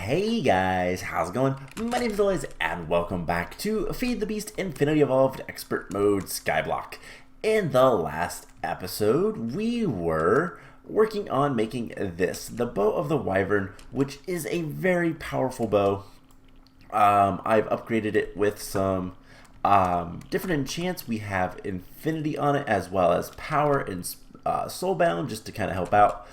Hey guys, how's it going? My name is Eliz, and welcome back to Feed the Beast Infinity Evolved Expert Mode Skyblock. In the last episode, we were working on making this, the Bow of the Wyvern, which is a very powerful bow. I've upgraded it with some different enchants. We have Infinity on it, as well as Power and Soulbound, just to kind of help out.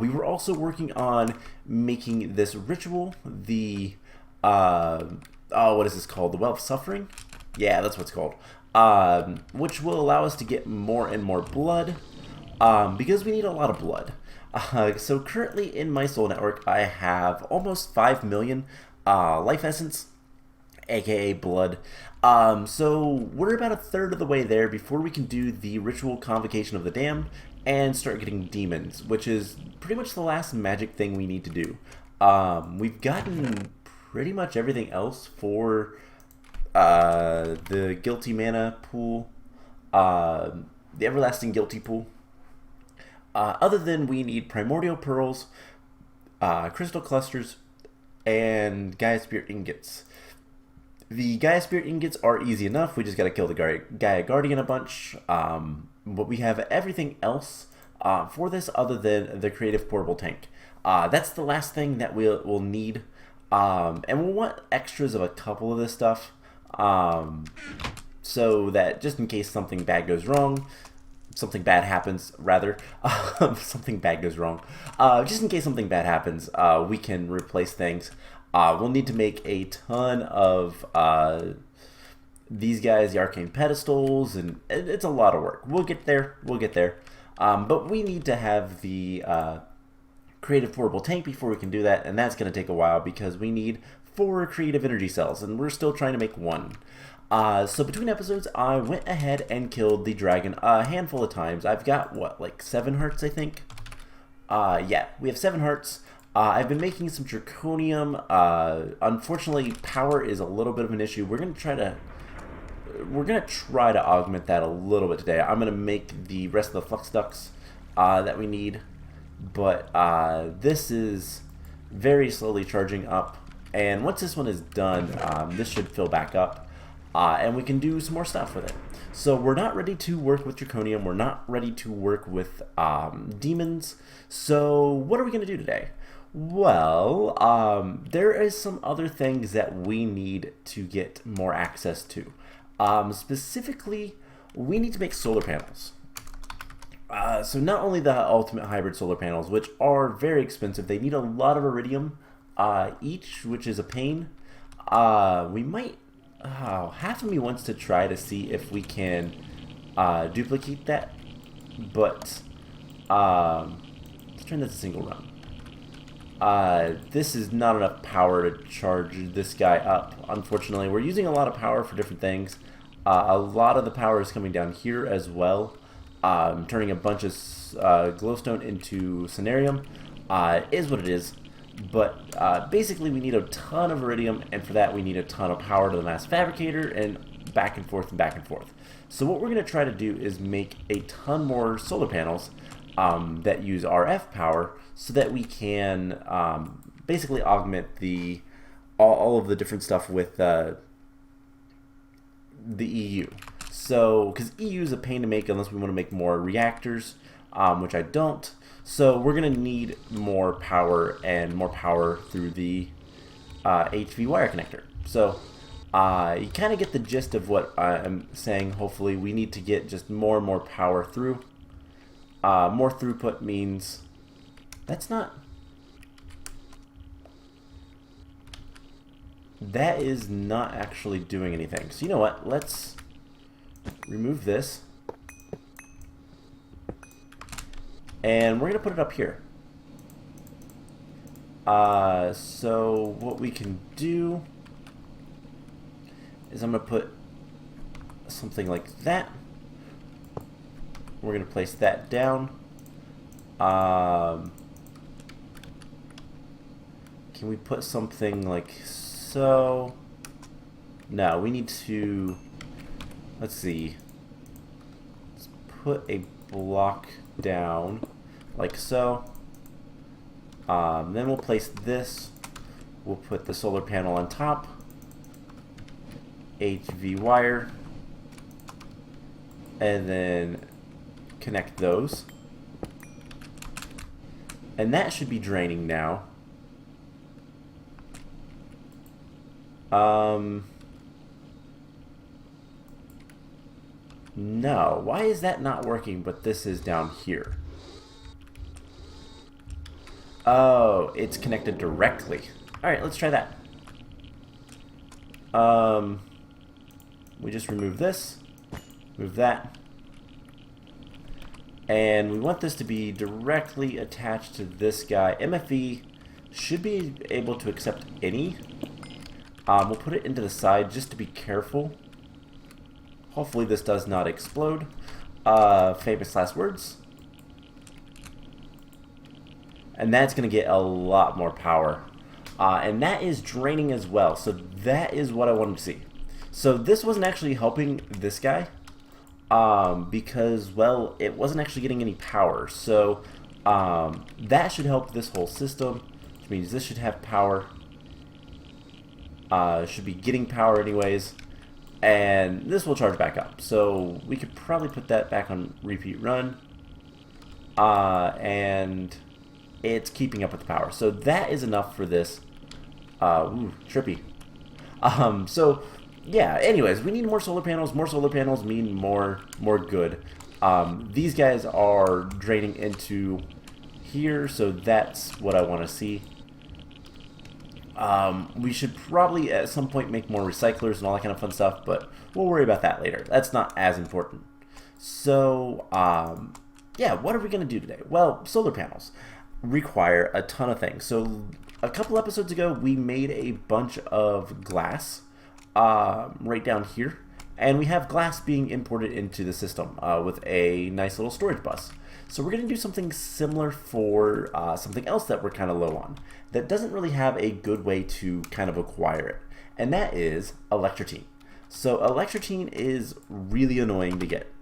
We were also working on making this ritual, the, what is this called? The Well of Suffering? Yeah, that's what it's called. Which will allow us to get more and more blood, because we need a lot of blood. So currently in my soul network, I have almost 5 million life essence, aka blood. So we're about a third of the way there before we can do the ritual convocation of the damned and start getting demons, which is pretty much the last magic thing we need to do. We've gotten pretty much everything else for the guilty mana pool, the everlasting guilty pool. Other than we need primordial pearls, crystal clusters, and Gaia Spirit ingots. The Gaia Spirit ingots are easy enough. We just gotta kill the Gaia Guardian a bunch. But we have everything else for this other than the creative portable tank. That's the last thing that we'll need. And we'll want extras of a couple of this stuff. So that just in case something bad goes wrong, something bad happens, rather. Something bad goes wrong. Just in case something bad happens, we can replace things. We'll need to make a ton of these guys, the arcane pedestals, and it's a lot of work. We'll get there. But we need to have the creative portable tank before we can do that, and that's going to take a while because we need 4 creative energy cells, and we're still trying to make 1. So between episodes, I went ahead and killed the dragon a handful of times. I've got, what, like 7 hearts, I think? Yeah, we have 7 hearts. I've been making some draconium. Unfortunately, power is a little bit of an issue. We're gonna try to augment that a little bit today. I'm gonna make the rest of the flux ducts that we need, but this is very slowly charging up. And once this one is done, this should fill back up, and we can do some more stuff with it. So we're not ready to work with draconium. We're not ready to work with demons. So what are we gonna do today? Well, there is some other things that we need to get more access to. Specifically, we need to make solar panels. So not only the ultimate hybrid solar panels, which are very expensive, they need a lot of iridium each, which is a pain. We might, half of me wants to try to see if we can duplicate that, but let's turn this to single run. This is not enough power to charge this guy up, unfortunately. We're using a lot of power for different things. A lot of the power is coming down here as well. Turning a bunch of glowstone into cenarium is what it is. But basically we need a ton of iridium, and for that we need a ton of power to the mass fabricator, and back and forth and back and forth. So what we're going to try to do is make a ton more solar panels that use RF power, so that we can basically augment all of the different stuff with the EU. So, because EU is a pain to make unless we want to make more reactors, which I don't. So we're going to need more power, and more power through the HV wire connector. So you kind of get the gist of what I'm saying. Hopefully we need to get just more and more power through. More throughput means that is not actually doing anything. So you know what? Let's remove this. And we're going to put it up here. So what we can do is I'm going to put something like that. We're going to place that down. Can we put something like so? No, we need to, let's see. Let's put a block down like so. Then we'll place this We'll put the solar panel on top. HV wire. And then connect those. And that should be draining now. No. Why is that not working, but this is down here? Oh, it's connected directly. Alright, let's try that. We just remove this. Move that. And we want this to be directly attached to this guy. MFE should be able to accept any. We'll put it into the side just to be careful. Hopefully this does not explode. Famous last words. And that's going to get a lot more power. And that is draining as well. So that is what I wanted to see. So this wasn't actually helping this guy. Because, well, it wasn't actually getting any power. So that should help this whole system. Which means this should have power. Should be getting power anyways. And this will charge back up. So we could probably put that back on repeat run. And it's keeping up with the power. So that is enough for this. Ooh, trippy. So yeah, anyways, we need more solar panels. More solar panels mean more good. These guys are draining into here, so that's what I want to see. We should probably at some point make more recyclers and all that kind of fun stuff, but we'll worry about that later. That's not as important. So, yeah, what are we going to do today? Well, solar panels require a ton of things. So a couple episodes ago, we made a bunch of glass right down here, and we have glass being imported into the system with a nice little storage bus. So we're going to do something similar for something else that we're kind of low on that doesn't really have a good way to kind of acquire it, and that is Electra Teen. So Electra Teen is really annoying to get.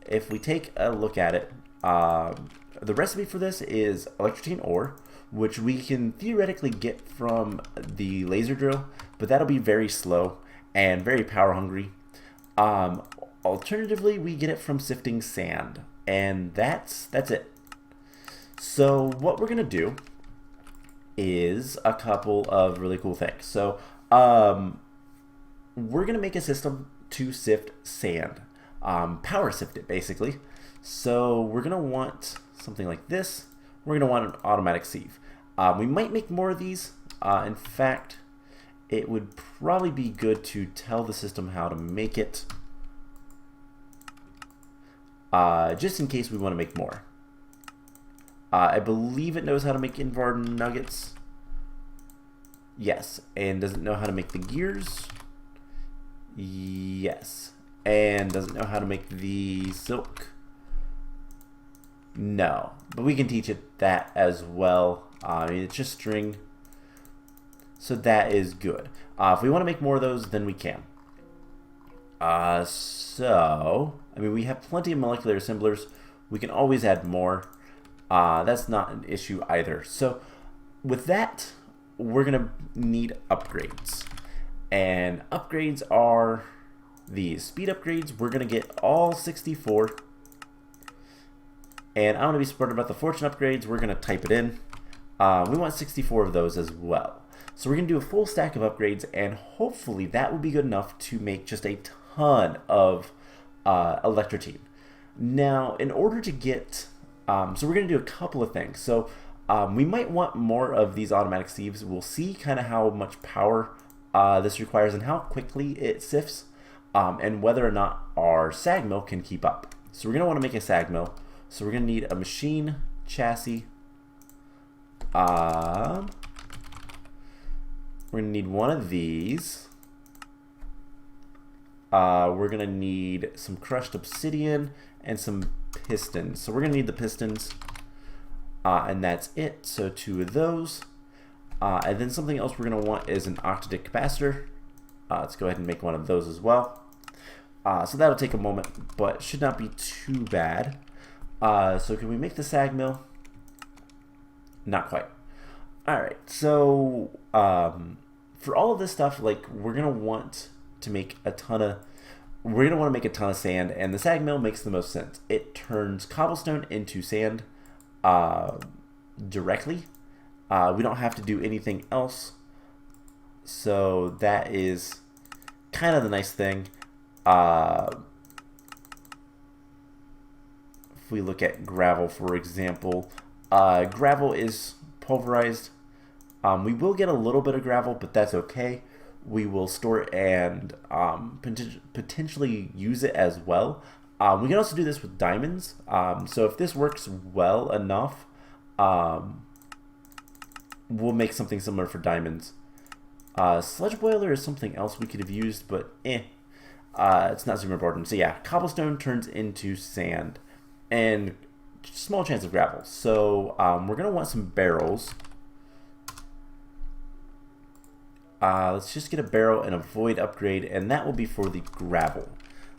If we take a look at it, the recipe for this is Electrotine ore, which we can theoretically get from the laser drill, but that'll be very slow and very power hungry. Alternatively, we get it from sifting sand, and that's it. So what we're gonna do is a couple of really cool things. So we're gonna make a system to sift sand, power sift it basically. So we're gonna want something like this. We're gonna want an automatic sieve. We might make more of these. In fact, it would probably be good to tell the system how to make it, just in case we want to make more. I believe it knows how to make invar nuggets. Yes. And doesn't know how to make the gears. Yes. And doesn't know how to make the silk. No. But we can teach it that as well. I mean, it's just string. So that is good. If we want to make more of those, then we can. So, I mean, we have plenty of molecular assemblers. We can always add more. That's not an issue either. So, with that, we're going to need upgrades. And upgrades are these. Speed upgrades, we're going to get all 64. And I'm going to be supported about the fortune upgrades. We're going to type it in. We want 64 of those as well. So we're going to do a full stack of upgrades, and hopefully that will be good enough to make just a ton of Electrotine. Now, in order to get... so we're going to do a couple of things. So we might want more of these automatic sieves. We'll see kind of how much power this requires and how quickly it sifts, and whether or not our sag mill can keep up. So we're going to want to make a sag mill. So we're going to need a machine chassis. We're going to need one of these. We're going to need some crushed obsidian and some pistons. So we're going to need the pistons, and that's it. So 2 of those. And then something else we're going to want is an octadic capacitor. Let's go ahead and make one of those as well. So that'll take a moment, but should not be too bad. So can we make the sag mill? Not quite. All right, so for all of this stuff, like we're gonna want to make a ton of sand, and the sag mill makes the most sense. It turns cobblestone into sand directly. We don't have to do anything else, so that is kind of the nice thing. If we look at gravel, for example, gravel is pulverized. We will get a little bit of gravel, but that's okay. We will store it and potentially use it as well. We can also do this with diamonds. So if this works well enough, we'll make something similar for diamonds. Sludge boiler is something else we could have used, but it's not super important. So yeah, cobblestone turns into sand, and small chance of gravel. So we're gonna want some barrels. Let's just get a barrel and a void upgrade, and that will be for the gravel.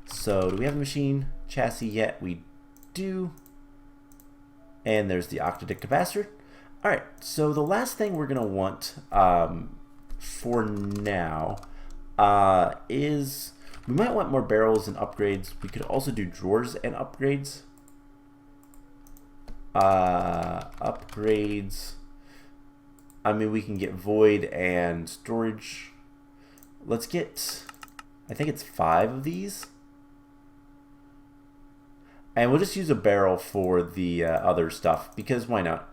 So do we have a machine chassis yet? We do. And there's the octadic capacitor. All right, so the last thing we're gonna want for now is we might want more barrels and upgrades. We could also do drawers and upgrades. Upgrades. I mean, we can get void and storage. Let's get, I think it's 5 of these. And we'll just use a barrel for the other stuff, because why not?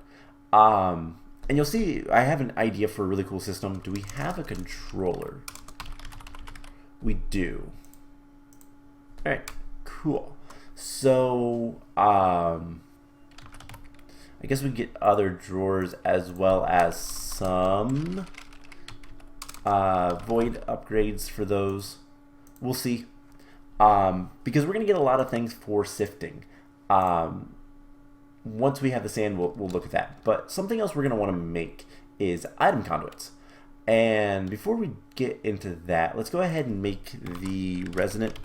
And you'll see I have an idea for a really cool system. Do we have a controller? We do. All right, cool. So, I guess we get other drawers as well as some void upgrades for those. We'll see. Because we're going to get a lot of things for sifting. Once we have the sand, we'll look at that. But something else we're going to want to make is item conduits. And before we get into that, let's go ahead and make the resonant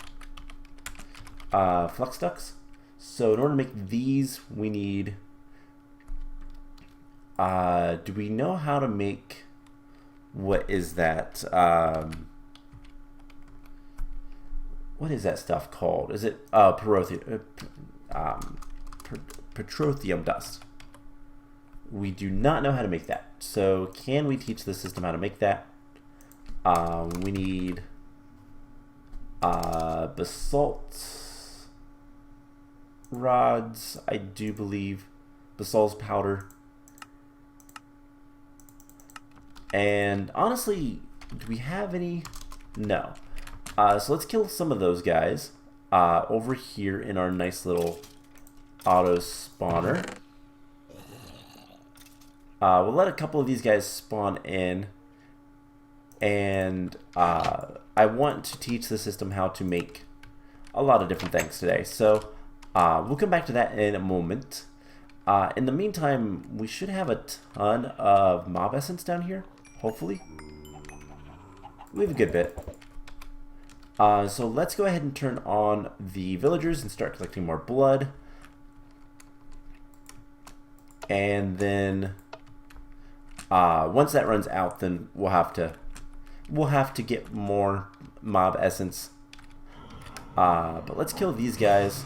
flux ducts. So in order to make these, we need... do we know how to make, what is that? What is that stuff called? Is it petroleum dust? We do not know how to make that. So can we teach the system how to make that? We need basalt rods, I do believe, basalt powder. And honestly, do we have any? No. So let's kill some of those guys over here in our nice little auto spawner. We'll let a couple of these guys spawn in, and I want to teach the system how to make a lot of different things today. So we'll come back to that in a moment. In the meantime, we should have a ton of mob essence down here, hopefully. We have a good bit. So let's go ahead and turn on the villagers and start collecting more blood. And then once that runs out, then we'll have to get more mob essence. But let's kill these guys.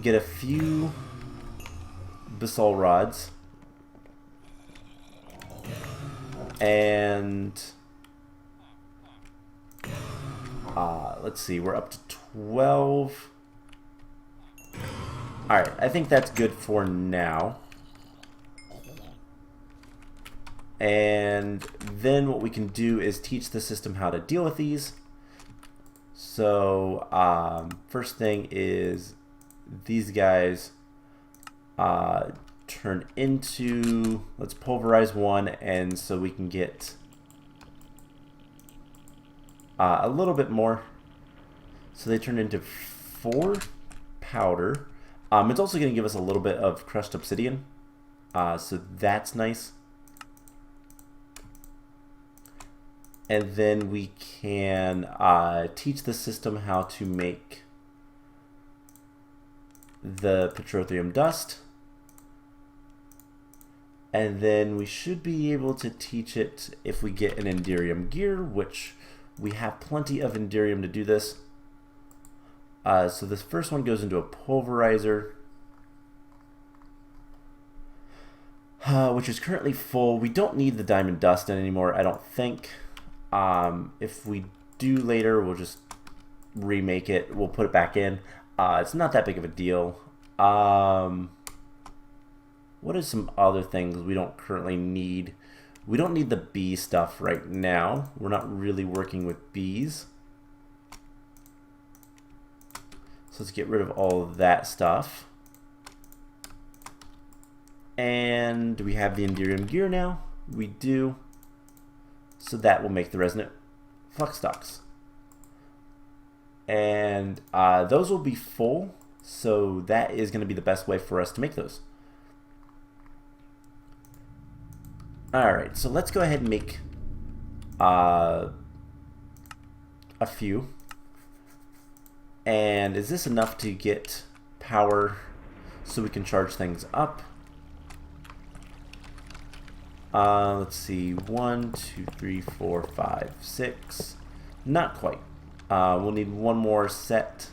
Get a few basalt rods. And let's see, we're up to 12. Alright, I think that's good for now. And then what we can do is teach the system how to deal with these. So first thing is these guys turn into, let's pulverize one, and so we can get a little bit more. So they turn into 4 powder. It's also going to give us a little bit of crushed obsidian, so that's nice. And then we can teach the system how to make the petroleum dust. And then we should be able to teach it if we get an Enderium gear, which we have plenty of Enderium to do this. So this first one goes into a pulverizer, which is currently full. We don't need the diamond dust anymore, I don't think. If we do later, we'll just remake it. We'll put it back in. It's not that big of a deal. What are some other things we don't currently need? We don't need the bee stuff right now. We're not really working with bees. So let's get rid of all of that stuff. And do we have the Enderium gear now? We do. So that will make the resonant flux ducts. And those will be full. So that is going to be the best way for us to make those. Alright, so let's go ahead and make a few. And is this enough to get power so we can charge things up? Let's see, 1, 2, 3, 4, 5, 6. Not quite. We'll need one more set.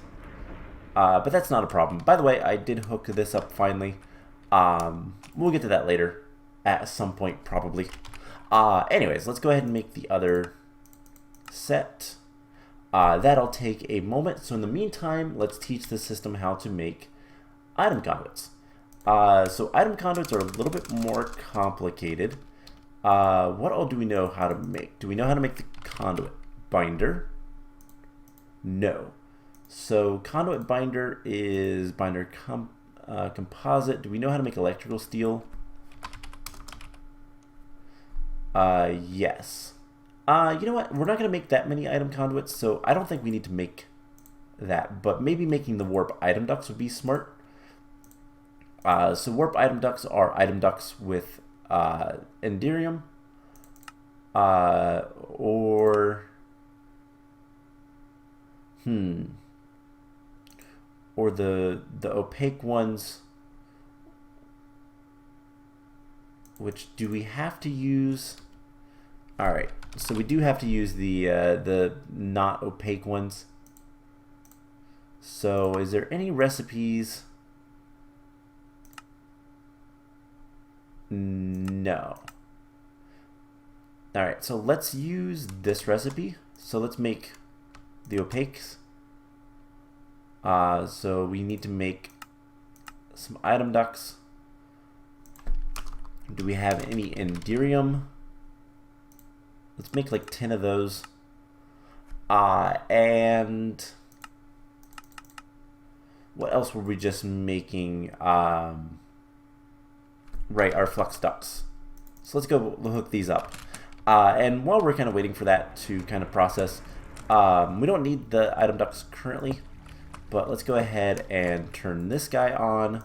But that's not a problem. By the way, I did hook this up finally. We'll get to that later at some point, probably. Anyways, let's go ahead and make the other set. That'll take a moment. So in the meantime, let's teach the system how to make item conduits. So item conduits are a little bit more complicated. What all do we know how to make? Do we know how to make the conduit binder? No. So conduit binder is binder composite. Do we know how to make electrical steel? Yes. You know what? We're not going to make that many item conduits, so I don't think we need to make that. But maybe making the warp item ducts would be smart. So warp item ducts are item ducts with Enderium. Or the opaque ones. Which do we have to use? All right, so we do have to use the not opaque ones. So is there any recipes? No. All right, so let's use this recipe. So let's make the opaques. So we need to make some item ducts. Do we have any Enderium? Let's make like 10 of those. And what else were we just making? Right, our flux ducts. So let's go hook these up. And while we're kind of waiting for that to kind of process, we don't need the item ducts currently, but let's go ahead and turn this guy on.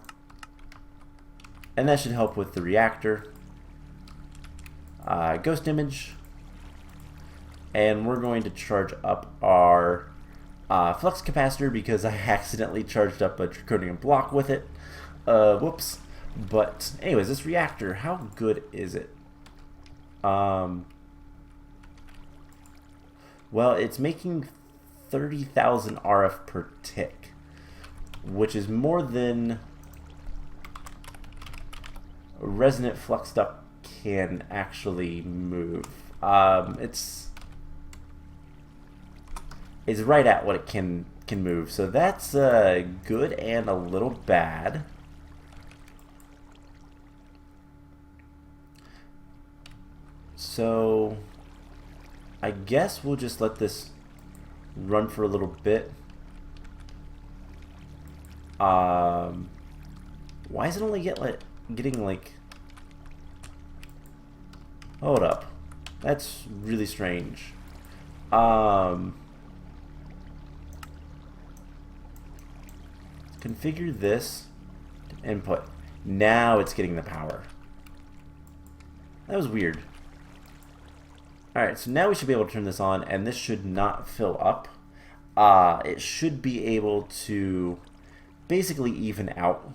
And that should help with the reactor. Ghost image. And we're going to charge up our flux capacitor because I accidentally charged up a draconium block with it. Whoops. But anyways, this reactor, how good is it? Well, it's making 30,000 RF per tick, which is more than a resonant flux duct can actually move. It's right at what it can move, so that's good and a little bad. So I guess we'll just let this run for a little bit. Why is it only getting like... Hold up. That's really strange. Configure this to input. Now it's getting the power. That was weird. Alright, so now we should be able to turn this on, and this should not fill up. It should be able to basically even out,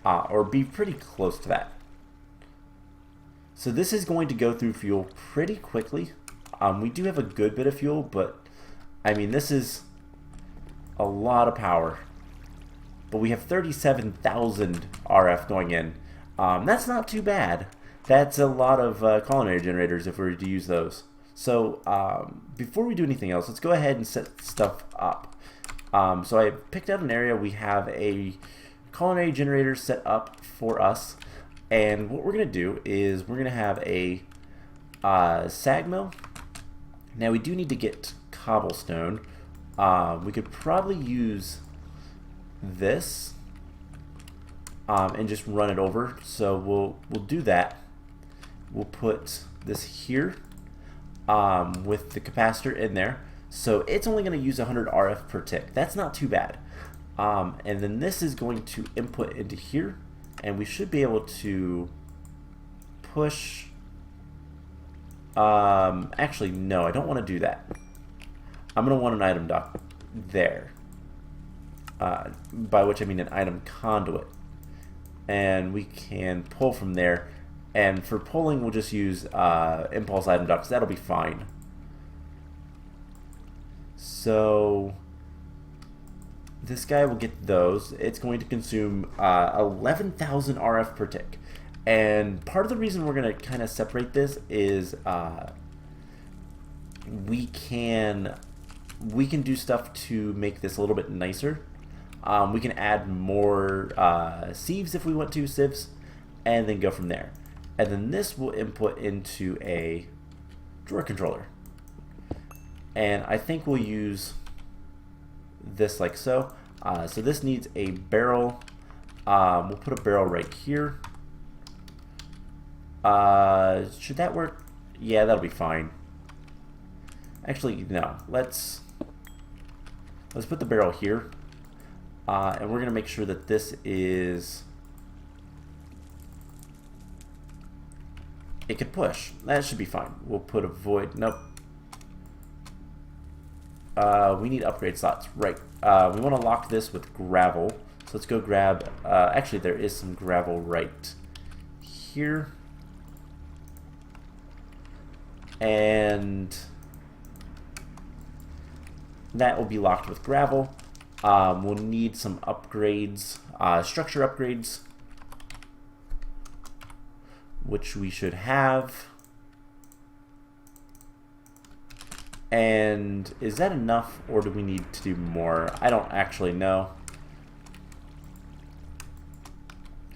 or be pretty close to that. So this is going to go through fuel pretty quickly. We do have a good bit of fuel, but I mean, this is a lot of power. But we have 37,000 RF going in. That's not too bad. That's a lot of culinary generators if we were to use those. So before we do anything else, let's go ahead and set stuff up. So I picked out an area. We have a culinary generator set up for us. And what we're going to do is we're going to have a sag mill. Now we do need to get cobblestone. We could probably use this and just run it over. So we'll do that. We'll put this here with the capacitor in there. So it's only going to use 100 RF per tick. That's not too bad. And then this is going to input into here. And we should be able to push... actually, no, I don't want to do that. I'm going to want an item dock there. By which I mean an item conduit. And we can pull from there. And for pulling, we'll just use impulse item docks. That'll be fine. So... this guy will get those. It's going to consume 11,000 RF per tick. And part of the reason we're going to kind of separate this is we can do stuff to make this a little bit nicer. We can add more sieves if we want to, sieves, and then go from there. And then this will input into a drawer controller. And I think we'll use this like so. So this needs a barrel. We'll put a barrel right here. Should that work? Yeah, that'll be fine. Actually, no. Let's put the barrel here. And we're gonna make sure that this is... it could push. That should be fine. We'll put a void. Nope. We need upgrade slots. Right. We want to lock this with gravel. So let's go grab... actually, there is some gravel right here. And that will be locked with gravel. We'll need some upgrades, structure upgrades, which we should have. And is that enough, or do we need to do more? I don't actually know.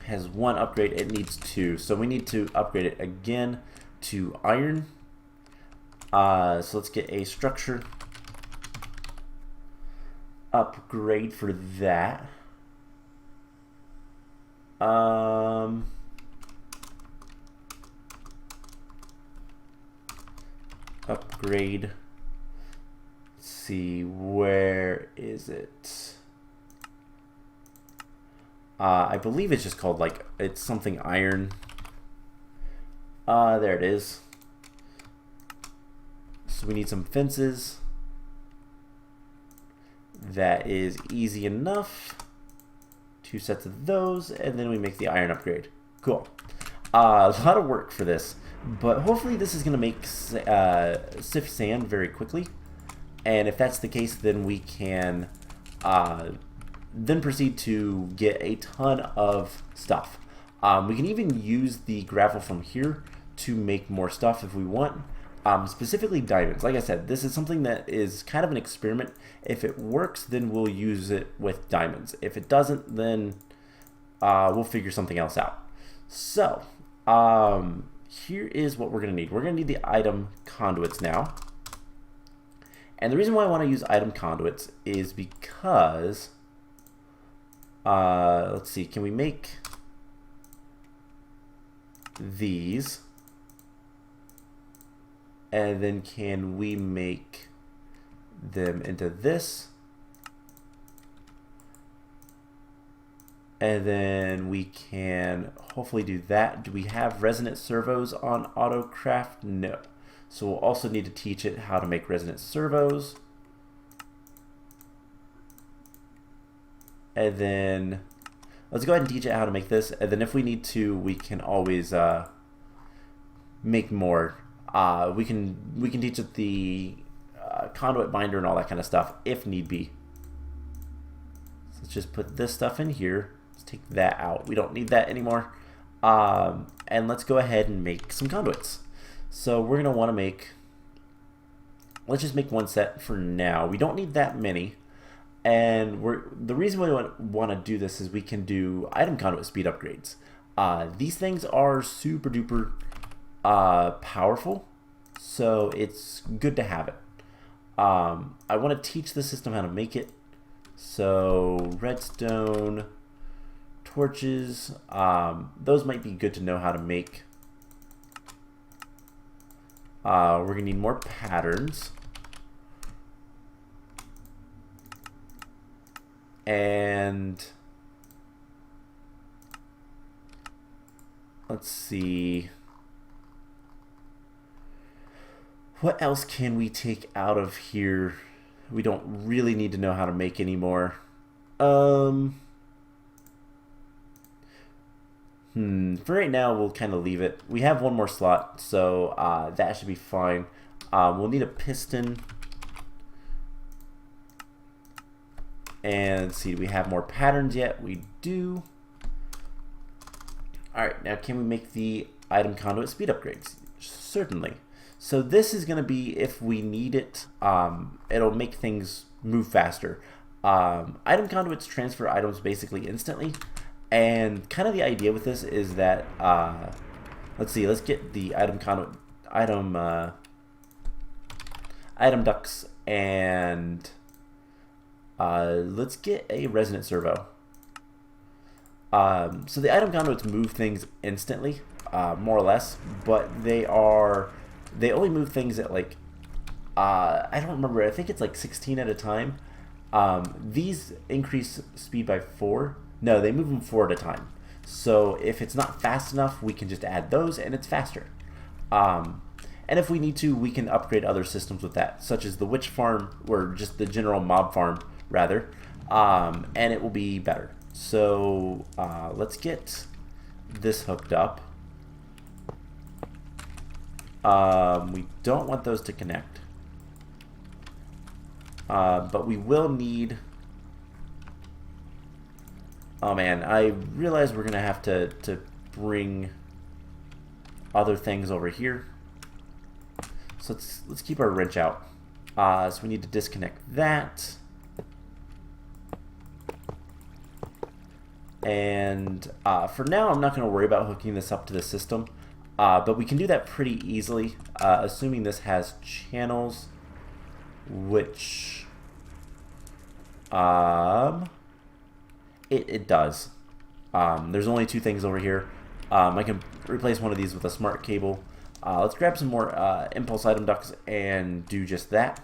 Has one upgrade, it needs two. So we need to upgrade it again to iron. So let's get a structure upgrade for that. Upgrade. Let's see, where is it? I believe it's just called, like, it's something iron. There it is. So we need some fences. That is easy enough. 2 sets of those, and then we make the iron upgrade. Cool. A lot of work for this, but hopefully this is going to make sift sand very quickly. And if that's the case, then we can then proceed to get a ton of stuff. We can even use the gravel from here to make more stuff if we want. Specifically diamonds. Like I said, this is something that is kind of an experiment. If it works, then we'll use it with diamonds. If it doesn't, then we'll figure something else out. So, here is what we're going to need. We're going to need the item conduits now. And the reason why I want to use item conduits is because, let's see, can we make these? And then can we make them into this? And then we can hopefully do that. Do we have resonant servos on AutoCraft? No. So we'll also need to teach it how to make resonant servos. And then let's go ahead and teach it how to make this. And then if we need to, we can always make more. We can teach it the conduit binder and all that kind of stuff if need be. So let's just put this stuff in here. Let's take that out. We don't need that anymore. And let's go ahead and make some conduits. So we're going to want to make, let's just make one set for now. We don't need that many. And the reason we want to do this is we can do item conduit speed upgrades. These things are super duper powerful, so it's good to have it. I want to teach the system how to make it. So redstone, torches, those might be good to know how to make. We're going to need more patterns. And let's see, what else can we take out of here? We don't really need to know how to make anymore. For right now, we'll kind of leave it. We have one more slot, so that should be fine. We'll need a piston. And let's see, do we have more patterns yet? We do. Alright, now can we make the item conduit speed upgrades? Certainly. So this is going to be if we need it. It'll make things move faster. Item conduits transfer items basically instantly. And kind of the idea with this is that, let's see, let's get the item conduit, item ducts, and let's get a resonant servo. So the item conduits move things instantly, more or less, but they only move things at like, I don't remember, I think it's like 16 at a time. These increase speed by 4. No, they move them 4 at a time. So if it's not fast enough, we can just add those and it's faster. And if we need to, we can upgrade other systems with that, such as the witch farm, or just the general mob farm, rather, and it will be better. So let's get this hooked up. We don't want those to connect, but we will need, oh man, I realize we're gonna have to bring other things over here. So let's keep our wrench out. So we need to disconnect that. And for now, I'm not going to worry about hooking this up to the system. But we can do that pretty easily, assuming this has channels, which it does. There's only 2 things over here. I can replace one of these with a smart cable. Let's grab some more impulse item ducts and do just that.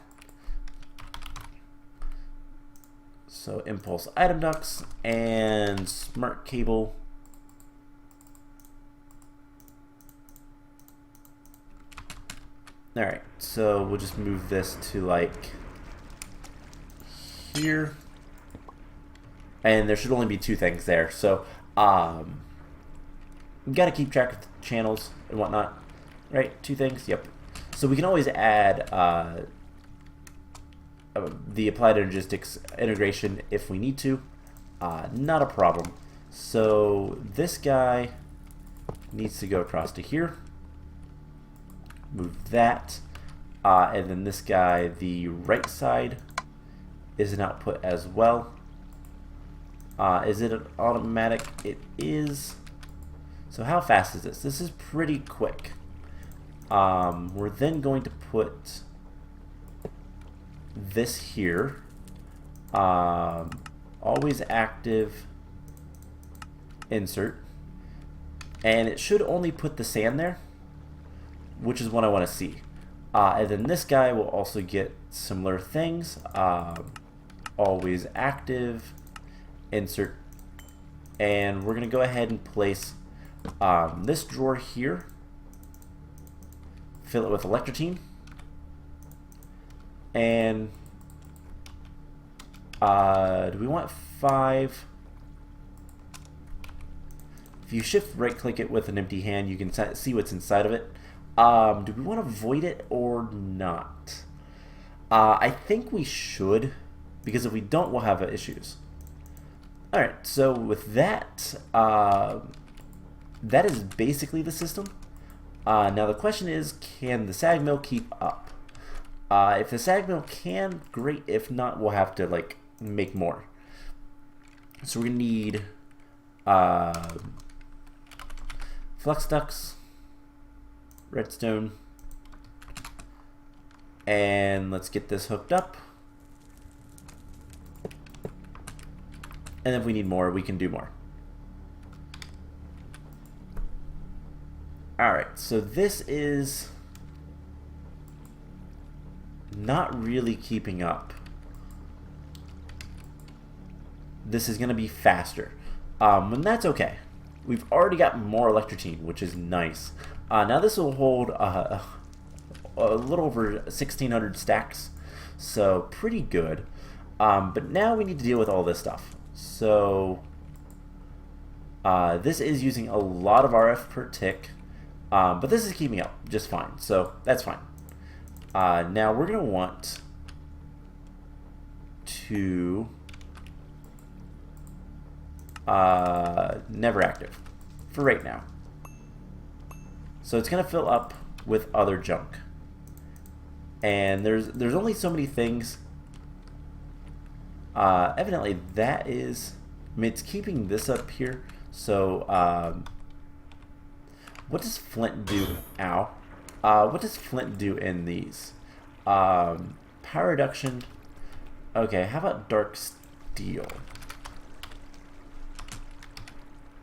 So impulse item ducts and smart cable. Alright, so we'll just move this to like here. And there should only be 2 things there. So we've got to keep track of the channels and whatnot. Right, 2 things, yep. So we can always add the applied energistics integration if we need to. Not a problem. So this guy needs to go across to here. Move that. And then this guy, the right side, is an output as well. Is it an automatic? It is. So how fast is this? This is pretty quick. We're then going to put this here. Always active insert. And it should only put the sand there, which is what I want to see. And then this guy will also get similar things. Always active insert. And we're going to go ahead and place this drawer here. Fill it with Electrotine. And do we want 5? If you shift right click it with an empty hand, you can see what's inside of it. Do we want to void it or not? I think we should, because if we don't, we'll have issues. Alright, so with that, that is basically the system. Now the question is, can the sag mill keep up? If the sag mill can, great. If not, we'll have to like make more. So we're gonna need flux ducts, redstone, and let's get this hooked up. And if we need more, we can do more. Alright, so this is not really keeping up. This is going to be faster. And that's okay. We've already got more Electrotine, which is nice. Now this will hold a little over 1,600 stacks, so pretty good. But now we need to deal with all this stuff. So this is using a lot of RF per tick, but this is keeping up just fine, so that's fine. Now we're going to want to never active for right now. So it's going to fill up with other junk. And there's only so many things. Evidently that is, I mean, it's keeping this up here. So what does flint do? Ow. What does flint do in these? Paraduction. Okay, how about dark steel?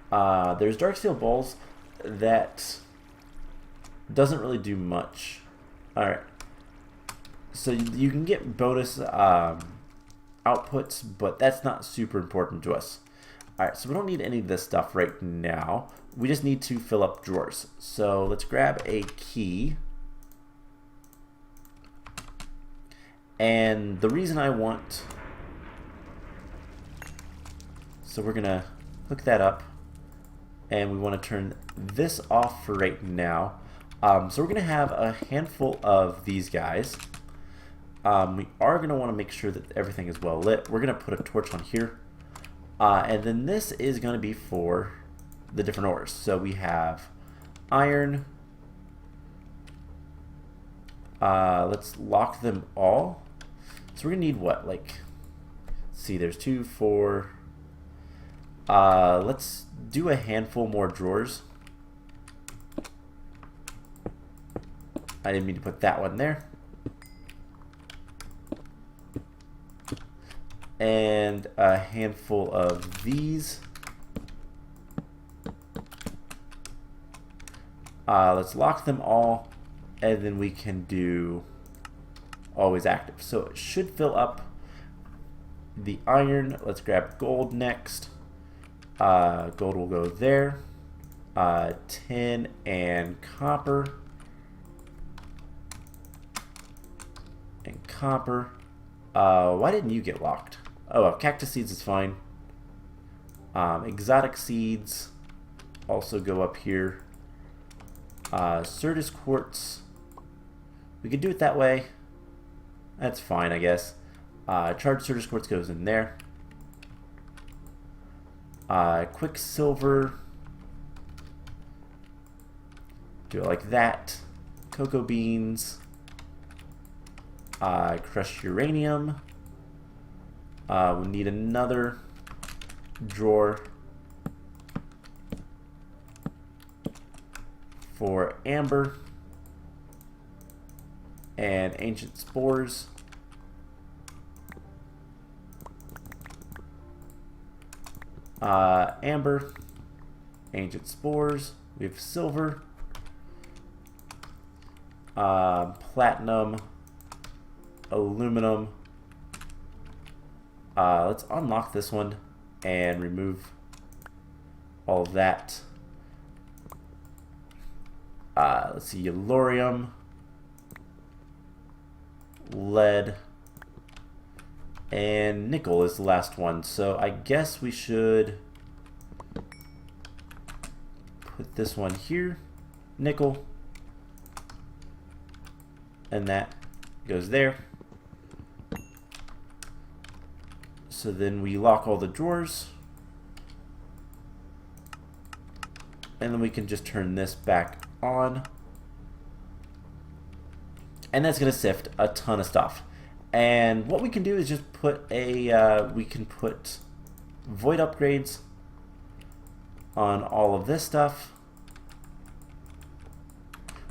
There's dark steel balls that doesn't really do much. Alright. So you can get bonus outputs, but that's not super important to us. Alright, so we don't need any of this stuff right now. We just need to fill up drawers. So let's grab a key. And the reason I want... So we're going to hook that up. And we want to turn this off for right now. So we're going to have a handful of these guys. We are going to want to make sure that everything is well lit. We're going to put a torch on here. And then this is going to be for the different ores. So we have iron. Let's lock them all. So we're going to need what? Like, let's see, there's 2, 4. Let's do a handful more drawers. I didn't mean to put that one there. And a handful of these. Let's lock them all, and then we can do always active. So it should fill up the iron. Let's grab gold next. Gold will go there. Tin and copper. And copper. Why didn't you get locked? Oh, well, cactus seeds is fine. Exotic seeds also go up here. Certus quartz. We could do it that way. That's fine, I guess. Charged Certus quartz goes in there. Quicksilver. Do it like that. Cocoa beans. Crushed uranium. We need another drawer for amber and ancient spores. Amber, ancient spores. We have silver, platinum, aluminum. Let's unlock this one and remove all of that. Let's see, yellorium, lead, and nickel is the last one. So I guess we should put this one here. Nickel, and that goes there. So then we lock all the drawers. And then we can just turn this back on. And that's going to sift a ton of stuff. And what we can do is just put a, we can put void upgrades on all of this stuff.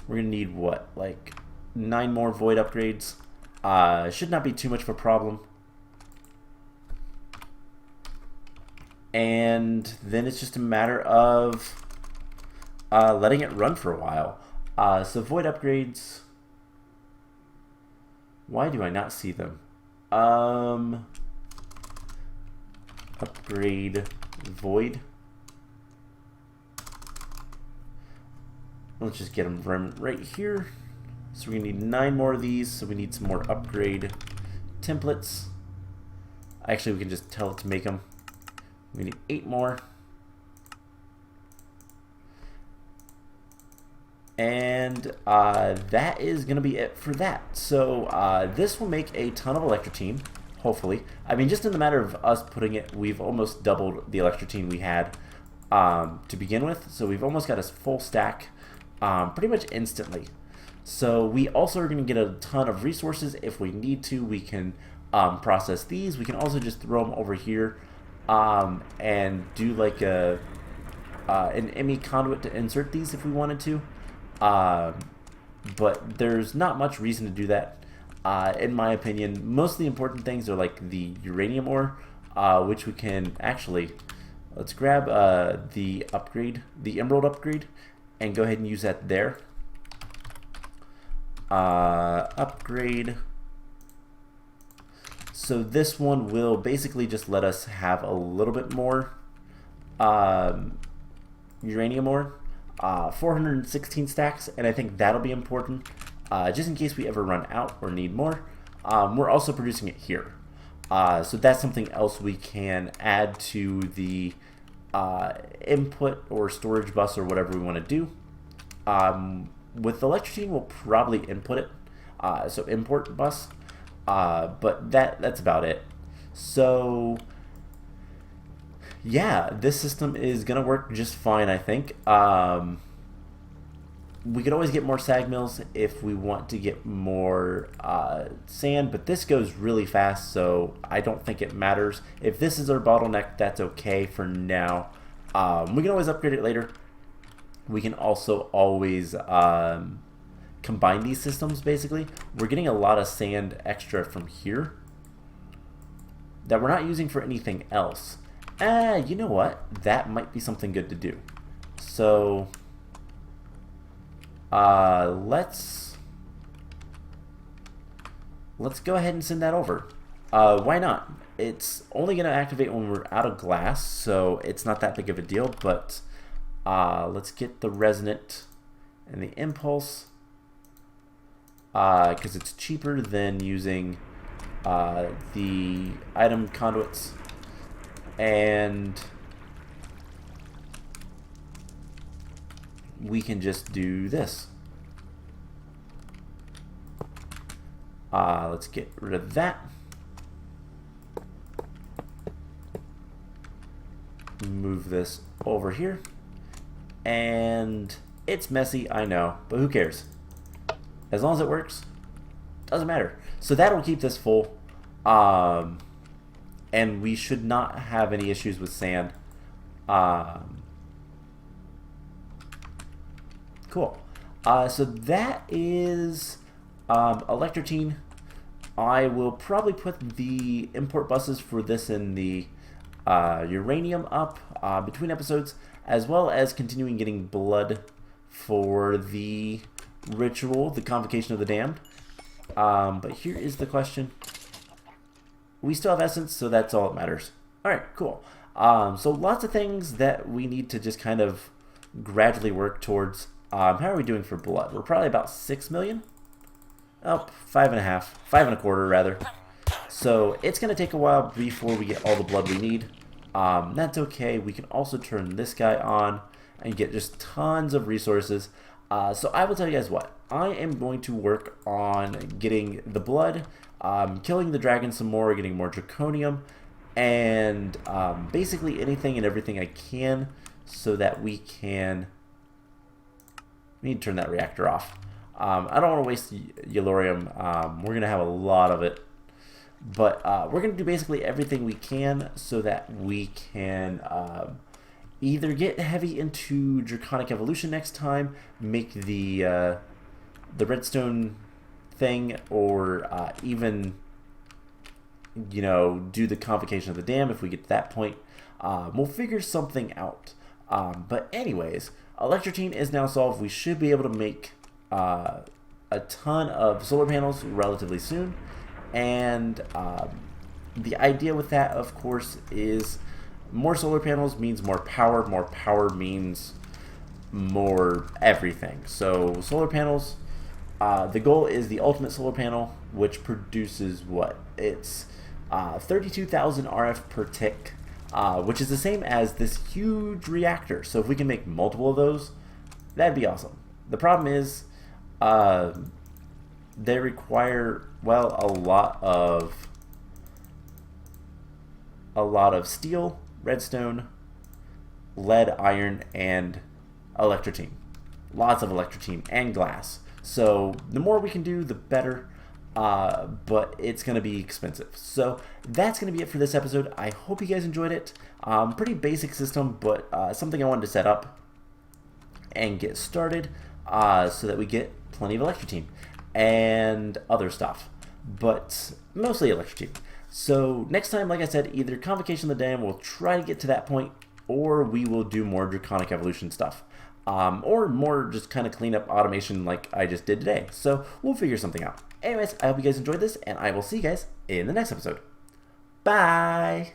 We're going to need what, like 9 more void upgrades. Should not be too much of a problem. And then it's just a matter of letting it run for a while. So void upgrades. Why do I not see them? Upgrade void. Let's just get them right here. So we're gonna need 9 more of these. So we need some more upgrade templates. Actually, we can just tell it to make them. We need 8 more. And that is going to be it for that. So this will make a ton of Electrotine, hopefully. I mean, just in the matter of us putting it, we've almost doubled the Electrotine we had to begin with. So we've almost got a full stack pretty much instantly. So we also are going to get a ton of resources if we need to. We can process these. We can also just throw them over here and do like an ME conduit to insert these if we wanted to. But there's not much reason to do that, in my opinion. Most of the important things are like the uranium ore, which we can actually, let's grab the upgrade, the emerald upgrade, and go ahead and use that there. Upgrade. So this one will basically just let us have a little bit more uranium ore. 416 stacks, and I think that'll be important just in case we ever run out or need more. We're also producing it here, so that's something else we can add to the input or storage bus or whatever we want to do. With Electrotine, we'll probably input it, so import bus, but that's about it. So yeah, this system is going to work just fine, I think. We could always get more sag mills if we want to get more sand, but this goes really fast, so I don't think it matters. If this is our bottleneck, that's okay for now. We can always upgrade it later. We can also always combine these systems, basically. We're getting a lot of sand extra from here that we're not using for anything else. You know what? That might be something good to do. So, let's go ahead and send that over. Why not? It's only going to activate when we're out of glass, so it's not that big of a deal, but let's get the resonant and the impulse, because it's cheaper than using the item conduits. And we can just do this. Let's get rid of that. Move this over here. And it's messy, I know, but who cares? As long as it works, doesn't matter. So that'll keep this full. And we should not have any issues with sand. Cool. So that is Electrotine. I will probably put the import buses for this in the uranium up between episodes, as well as continuing getting blood for the ritual, the Convocation of the Damned. But here is the question. We still have essence, so that's all that matters. Alright, cool. So lots of things that we need to just kind of gradually work towards. How are we doing for blood? We're probably about 6 million? Oh, 5.5. 5.25 rather. So it's going to take a while before we get all the blood we need. That's okay. We can also turn this guy on and get just tons of resources. So I will tell you guys what. I am going to work on getting the blood, killing the dragon some more, getting more draconium, and basically anything and everything I can so that we can... We need to turn that reactor off. I don't want to waste yellorium. We're going to have a lot of it. But we're going to do basically everything we can so that we can either get heavy into Draconic Evolution next time, make the redstone thing, or even, you know, do the convocation of the dam if we get to that point. We'll figure something out. But anyways, Electrotine is now solved. We should be able to make a ton of solar panels relatively soon. And the idea with that, of course, is more solar panels means more power. More power means more everything. So solar panels, the goal is the ultimate solar panel, which produces what? It's 32,000 RF per tick, which is the same as this huge reactor. So if we can make multiple of those, that'd be awesome. The problem is they require, well, a lot of steel, redstone, lead, iron, and Electrotine. Lots of Electrotine and glass. So the more we can do, the better. But it's going to be expensive. So that's going to be it for this episode. I hope you guys enjoyed it. Pretty basic system, but something I wanted to set up and get started so that we get plenty of Electrotine and other stuff, but mostly Electrotine. So next time, like I said, either Convocation of the Dam, we'll try to get to that point, or we will do more Draconic Evolution stuff. Or more just kind of clean up automation like I just did today. So we'll figure something out. Anyways, I hope you guys enjoyed this, and I will see you guys in the next episode. Bye!